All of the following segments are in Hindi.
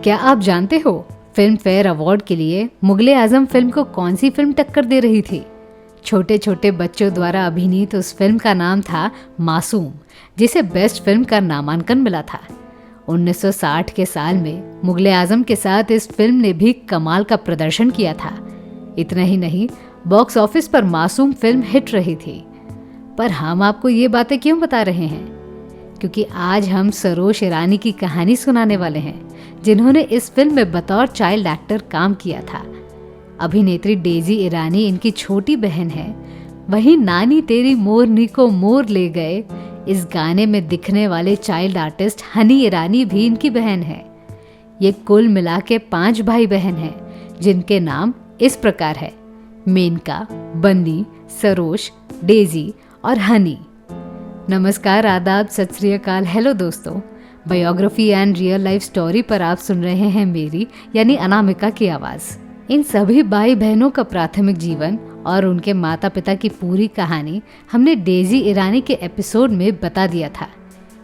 क्या आप जानते हो फिल्म फेयर अवार्ड के लिए मुगले आजम फिल्म को कौन सी फिल्म टक्कर दे रही थी? छोटे छोटे बच्चों द्वारा अभिनीत उस फिल्म का नाम था मासूम, जिसे बेस्ट फिल्म का नामांकन मिला था। 1960 के साल में मुगले आजम के साथ इस फिल्म ने भी कमाल का प्रदर्शन किया था। इतना ही नहीं, बॉक्स ऑफिस पर मासूम फिल्म हिट रही थी। पर हम आपको ये बातें क्यों बता रहे हैं? क्योंकि आज हम सरोज ईरानी की कहानी सुनाने वाले हैं, जिन्होंने इस फिल्म में बतौर चाइल्ड एक्टर काम किया था। अभिनेत्री डेजी ईरानी इनकी छोटी बहन है। वहीं नानी तेरी मोरनी को मोर ले गए इस गाने में दिखने वाले चाइल्ड आर्टिस्ट हनी ईरानी भी इनकी बहन है। ये कुल मिला के 5 भाई बहन हैं, जिनके नाम इस प्रकार है: मेनका, बन्नी, सरोज, डेजी और हनी। नमस्कार, आदाब, सत श्री अकाल, हेलो दोस्तों। Biography and real life story पर आप सुन रहे हैं मेरी यानी अनामिका की आवाज़। इन सभी भाई बहनों का प्राथमिक जीवन और उनके माता पिता की पूरी कहानी हमने डेजी ईरानी के एपिसोड में बता दिया था।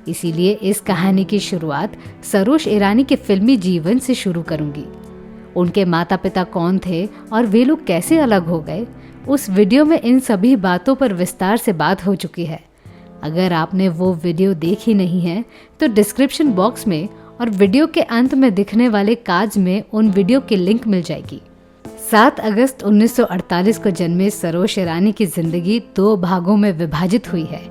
इसीलिए इस कहानी की शुरुआत सरोज ईरानी के फिल्मी जीवन से शुरू करूंगी। उनके माता पिता कौन थे और वे लोग कैसे अलग हो गए, उस वीडियो में इन सभी बातों पर विस्तार से बात हो चुकी है। अगर आपने वो वीडियो देखी नहीं है तो डिस्क्रिप्शन बॉक्स में और वीडियो के अंत में दिखने वाले कार्ड्स में उन वीडियो की लिंक मिल जाएगी। 7 अगस्त 1948 को जन्मे सरोज ईरानी की जिंदगी 2 भागों में विभाजित हुई है।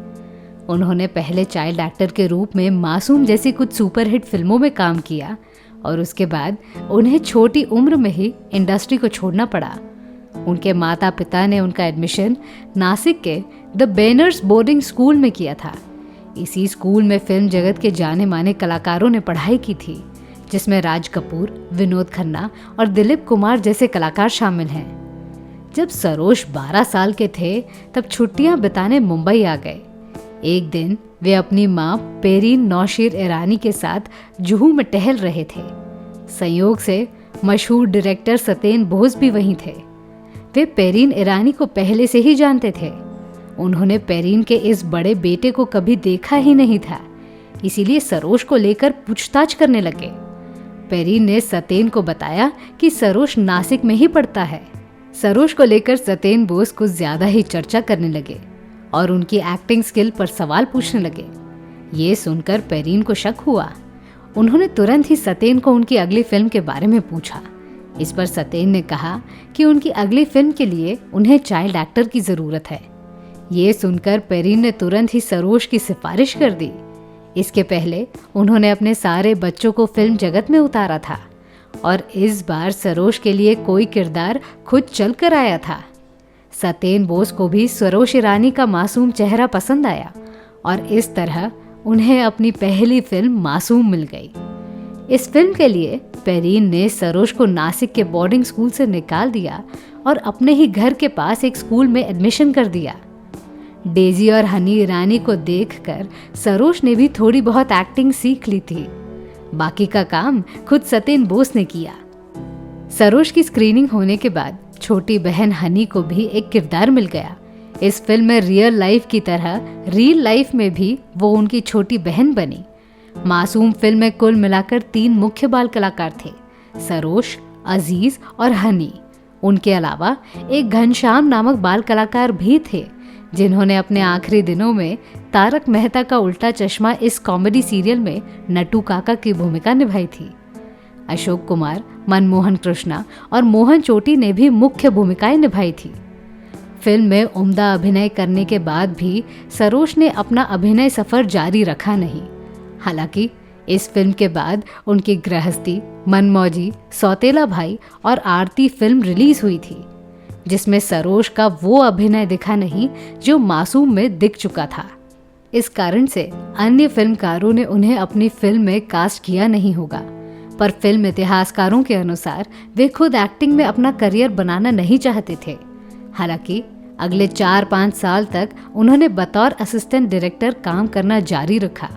उन्होंने पहले चाइल्ड एक्टर के रूप में मासूम जैसी कुछ सुपरहिट फिल्मों में काम किया और उसके बाद उन्हें छोटी उम्र में ही इंडस्ट्री को छोड़ना पड़ा। उनके माता पिता ने उनका एडमिशन नासिक के द बेनर्स बोर्डिंग स्कूल में किया था। इसी स्कूल में फिल्म जगत के जाने माने कलाकारों ने पढ़ाई की थी, जिसमें राज कपूर, विनोद खन्ना और दिलीप कुमार जैसे कलाकार शामिल हैं। जब सरोज 12 साल के थे तब छुट्टियां बिताने मुंबई आ गए। एक दिन वे अपनी माँ पेरीन नौशीर ईरानी के साथ जुहू में टहल रहे थे। संयोग से मशहूर डायरेक्टर सत्येन बोस भी वहीं थे। वे पेरीन ईरानी को पहले से ही जानते थे। उन्होंने पेरीन के इस बड़े बेटे को कभी देखा ही नहीं था, इसीलिए सरोज को लेकर पूछताछ करने लगे। पेरीन ने सत्येन को बताया कि सरोज नासिक में ही पढ़ता है। सरोज को लेकर सत्येन बोस कुछ ज्यादा ही चर्चा करने लगे और उनकी एक्टिंग स्किल पर सवाल पूछने लगे। ये सुनकर पेरीन को शक हुआ। उन्होंने तुरंत ही सत्येन को उनकी अगली फिल्म के बारे में पूछा। इस पर सत्येन ने कहा कि उनकी अगली फिल्म के लिए उन्हें चाइल्ड एक्टर की जरूरत है। ये सुनकर पेरीन ने तुरंत ही सरोज की सिफारिश कर दी। इसके पहले उन्होंने अपने सारे बच्चों को फिल्म जगत में उतारा था और इस बार सरोज के लिए कोई किरदार खुद चल कर आया था। सत्येन बोस को भी सरोज ईरानी का मासूम चेहरा पसंद आया और इस तरह उन्हें अपनी पहली फिल्म मासूम मिल गई। इस फिल्म के लिए पेरीन ने सरोज को नासिक के बोर्डिंग स्कूल से निकाल दिया और अपने ही घर के पास एक स्कूल में एडमिशन कर दिया। डेजी और हनी ईरानी को देखकर सरोज ने भी थोड़ी बहुत एक्टिंग सीख ली थी। बाकी का काम खुद सत्येन बोस ने किया। सरोज की स्क्रीनिंग होने के बाद छोटी बहन हनी को भी एक किरदार मिल गया। इस फिल्म में रियल लाइफ की तरह रियल लाइफ में भी वो उनकी छोटी बहन बनी। मासूम फिल्म में कुल मिलाकर 3 मुख्य बाल कलाकार थे: सरोज, अजीज और हनी। उनके अलावा एक घनश्याम नामक बाल कलाकार भी थे, जिन्होंने अपने आखिरी दिनों में तारक मेहता का उल्टा चश्मा इस कॉमेडी सीरियल में नट्टू काका की भूमिका निभाई थी। अशोक कुमार, मनमोहन कृष्णा और मोहन चोटी ने भी मुख्य भूमिकाएं निभाई थी। फिल्म में उम्दा अभिनय करने के बाद भी सरोज ने अपना अभिनय सफर जारी रखा नहीं। हालांकि इस फिल्म के बाद उनकी गृहस्थी, मनमौजी, सौतेला भाई और आरती फिल्म रिलीज हुई थी, जिसमें सरोज का वो अभिनय दिखा नहीं जो मासूम में दिख चुका था। इस कारण से अन्य फिल्मकारों ने उन्हें अपनी फिल्म में कास्ट किया नहीं होगा, पर फिल्म इतिहासकारों के अनुसार वे खुद एक्टिंग में अपना करियर बनाना नहीं चाहते थे। हालांकि अगले 4-5 साल तक उन्होंने बतौर असिस्टेंट डायरेक्टर काम करना जारी रखा।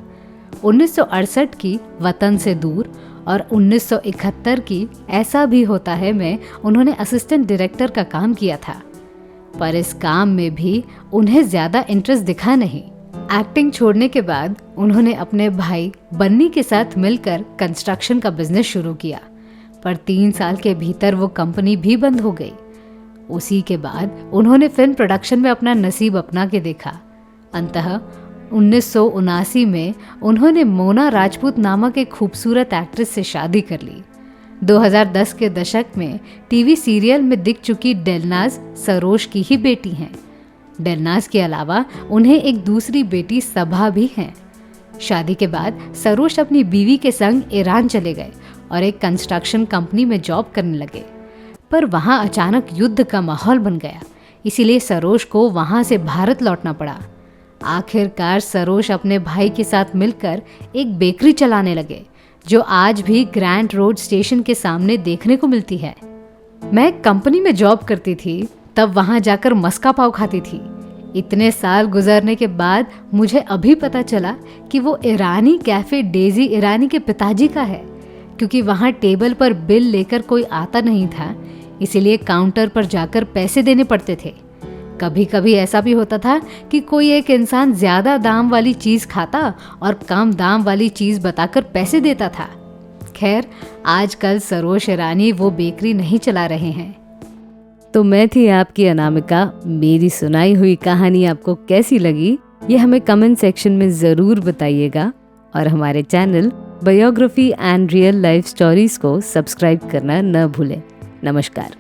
1968 की वतन से दूर और 1971 की ऐसा भी होता है में उन्होंने असिस्टेंट डायरेक्टर का काम किया था, पर इस काम में भी उन्हें ज्यादा इंटरेस्ट दिखा नहीं। एक्टिंग छोड़ने के बाद उन्होंने अपने भाई बन्नी के साथ मिलकर कंस्ट्रक्शन का बिजनेस शुरू किया, पर 3 साल के भीतर वो कंपनी भी बंद हो गई। उसी के बाद उन्होंने फिल्म प्रोडक्शन में अपना नसीब अपना के देखा। अंततः 1979 में उन्होंने मोना राजपूत नामक एक खूबसूरत एक्ट्रेस से शादी कर ली। 2010 के दशक में टीवी सीरियल में दिख चुकी डेलनाज सरोज की ही बेटी हैं। डेलनाज के अलावा उन्हें एक दूसरी बेटी सबा भी है। शादी के बाद सरोज अपनी बीवी के संग ईरान चले गए और एक कंस्ट्रक्शन कंपनी में जॉब करने लगे, पर वहां अचानक युद्ध का माहौल बन गया, इसीलिए सरोज को वहां से भारत लौटना पड़ा। आखिरकार सरोज अपने भाई के साथ मिलकर एक बेकरी चलाने लगे, जो आज भी ग्रैंड रोड स्टेशन के सामने देखने को मिलती है। मैं कंपनी में जॉब करती थी, तब वहां जाकर मस्का पाव खाती थी। इतने साल गुजरने के बाद मुझे अभी पता चला कि वो ईरानी कैफे डेजी ईरानी के पिताजी का है, क्योंकि वहां टेबल पर बिल लेकर कोई आता नहीं था, इसीलिए काउंटर पर जाकर पैसे देने पड़ते थे। कभी कभी ऐसा भी होता था कि कोई एक इंसान ज्यादा दाम वाली चीज खाता और कम दाम वाली चीज बताकर पैसे देता था। खैर, आजकल सरोज ईरानी वो बेकरी नहीं चला रहे हैं। तो मैं थी आपकी अनामिका। मेरी सुनाई हुई कहानी आपको कैसी लगी, ये हमें कमेंट सेक्शन में ज़रूर बताइएगा, और हमारे channel biography and real life stories को सब्सक्राइब करना न भूलें। नमस्कार।